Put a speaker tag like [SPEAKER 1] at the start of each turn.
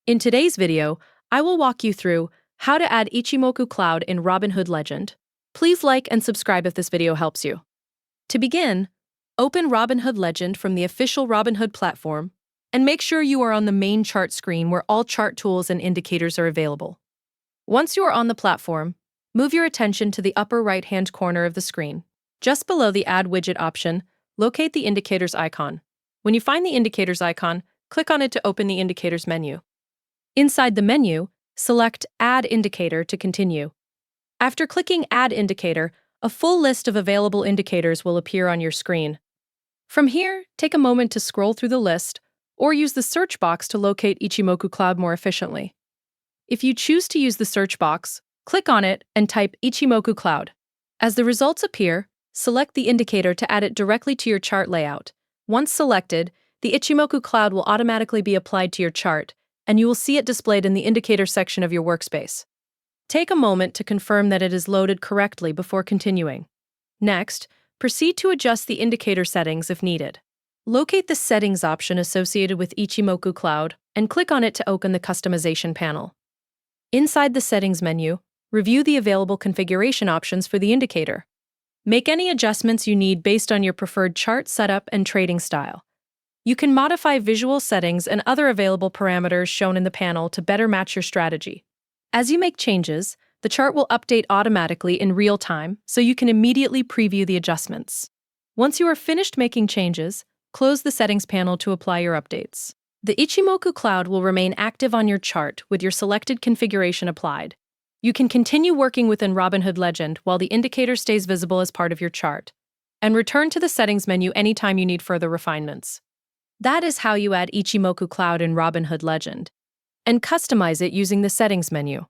[SPEAKER 1] In today's video, I will walk you through how to add Ichimoku Cloud in Robinhood Legend. Please like and subscribe if this video helps you. To begin, open Robinhood Legend from the official Robinhood platform and make sure you are on the main chart screen where all chart tools and indicators are available. Once you are on the platform, move your attention to the upper right-hand corner of the screen. Just below the Add Widget option, locate the Indicators icon. When you find the Indicators icon, click on it to open the Indicators menu. Inside the menu, select Add Indicator to continue. After clicking Add Indicator, a full list of available indicators will appear on your screen. From here, take a moment to scroll through the list or use the search box to locate Ichimoku Cloud more efficiently. If you choose to use the search box, click on it and type Ichimoku Cloud. As the results appear, select the indicator to add it directly to your chart layout. Once selected, the Ichimoku Cloud will automatically be applied to your chart, and you will see it displayed in the indicator section of your workspace. Take a moment to confirm that it is loaded correctly before continuing. Next, proceed to adjust the indicator settings if needed. Locate the Settings option associated with Ichimoku Cloud and click on it to open the Customization panel. Inside the Settings menu, review the available configuration options for the indicator. Make any adjustments you need based on your preferred chart setup and trading style. You can modify visual settings and other available parameters shown in the panel to better match your strategy. As you make changes, the chart will update automatically in real time, so you can immediately preview the adjustments. Once you are finished making changes, close the Settings panel to apply your updates. The Ichimoku Cloud will remain active on your chart with your selected configuration applied. You can continue working within Robinhood Legend while the indicator stays visible as part of your chart, and return to the Settings menu anytime you need further refinements. That is how you add Ichimoku Cloud in Robinhood Legend, and customize it using the Settings menu.